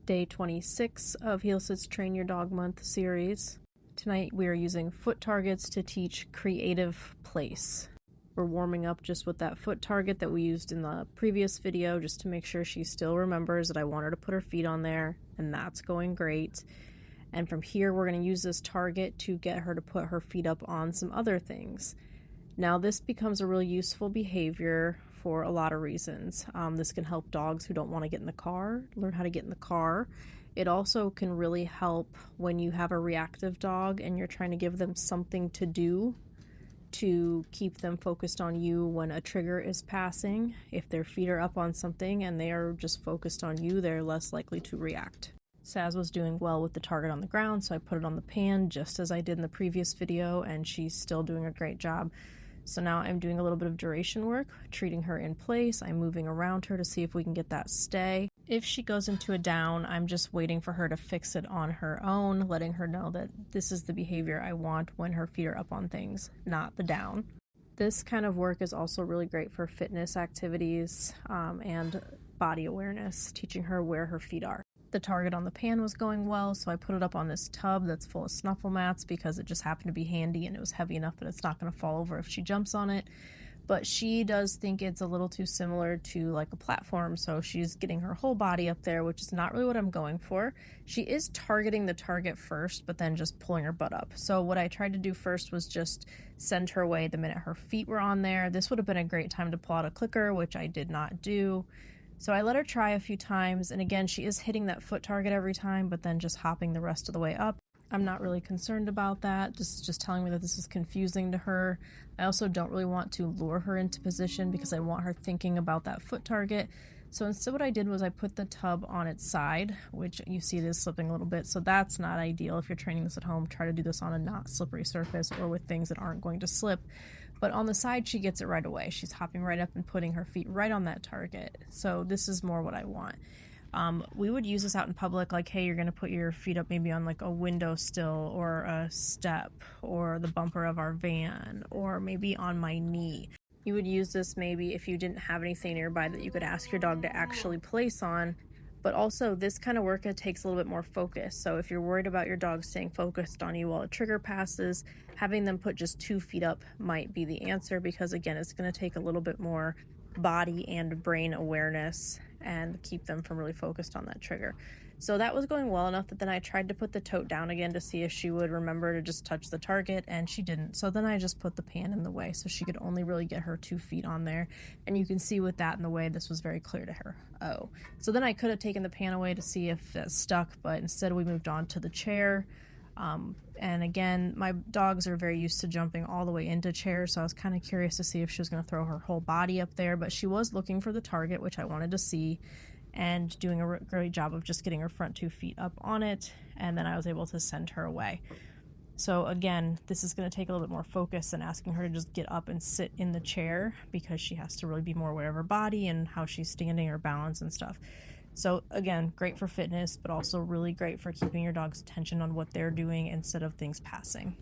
Day 26 of Heel.Sit's Train Your Dog Month series. Tonight we are using foot targets to teach creative place. We're warming up just with that foot target that we used in the previous video just to make sure she still remembers that I want her to put her feet on there, and that's going great. And from here we're going to use this target to get her to put her feet up on some other things. Now this becomes a really useful behavior for a lot of reasons. This can help dogs who don't want to get in the car learn how to get in the car. It also can really help when you have a reactive dog and you're trying to give them something to do to keep them focused on you when a trigger is passing. If their feet are up on something and they are just focused on you, they're less likely to react. Sazz was doing well with the target on the ground, so I put it on the pan just as I did in the previous video, and she's still doing a great job. So now I'm doing a little bit of duration work, treating her in place. I'm moving around her to see if we can get that stay. If she goes into a down, I'm just waiting for her to fix it on her own, letting her know that this is the behavior I want when her feet are up on things, not the down. This kind of work is also really great for fitness activities and body awareness, teaching her where her feet are. The target on the pan was going well, so I put it up on this tub that's full of snuffle mats because it just happened to be handy and it was heavy enough that it's not going to fall over if she jumps on it. But she does think it's a little too similar to like a platform, so she's getting her whole body up there, which is not really what I'm going for. She is targeting the target first, but then just pulling her butt up. So what I tried to do first was just send her away the minute her feet were on there. This would have been a great time to pull out a clicker, which I did not do. So I let her try a few times, and again, she is hitting that foot target every time, but then just hopping the rest of the way up. I'm not really concerned about that. This is just telling me that this is confusing to her. I also don't really want to lure her into position because I want her thinking about that foot target. So instead what I did was I put the tub on its side, which you see it is slipping a little bit. So that's not ideal. If you're training this at home, try to do this on a not slippery surface or with things that aren't going to slip. But on the side, she gets it right away. She's hopping right up and putting her feet right on that target. So this is more what I want. We would use this out in public, like, hey, you're going to put your feet up maybe on like a windowsill or a step or the bumper of our van or maybe on my knee. You would use this maybe if you didn't have anything nearby that you could ask your dog to actually place on. But also this kind of work, it takes a little bit more focus. So if you're worried about your dog staying focused on you while a trigger passes, having them put just 2 feet up might be the answer, because again, it's going to take a little bit more body and brain awareness and keep them from really focused on that trigger. So that was going well enough that then I tried to put the tote down again to see if she would remember to just touch the target, and she didn't. So then I just put the pan in the way so she could only really get her 2 feet on there. And you can see with that in the way, this was very clear to her. Oh, so then I could have taken the pan away to see if it stuck, but instead we moved on to the chair. And again, my dogs are very used to jumping all the way into chairs, so I was kind of curious to see if she was going to throw her whole body up there, but she was looking for the target, which I wanted to see, and doing a great job of just getting her front 2 feet up on it, and then I was able to send her away. So again, this is going to take a little bit more focus than asking her to just get up and sit in the chair, because she has to really be more aware of her body and how she's standing, her balance and stuff. So again, great for fitness, but also really great for keeping your dog's attention on what they're doing instead of things passing.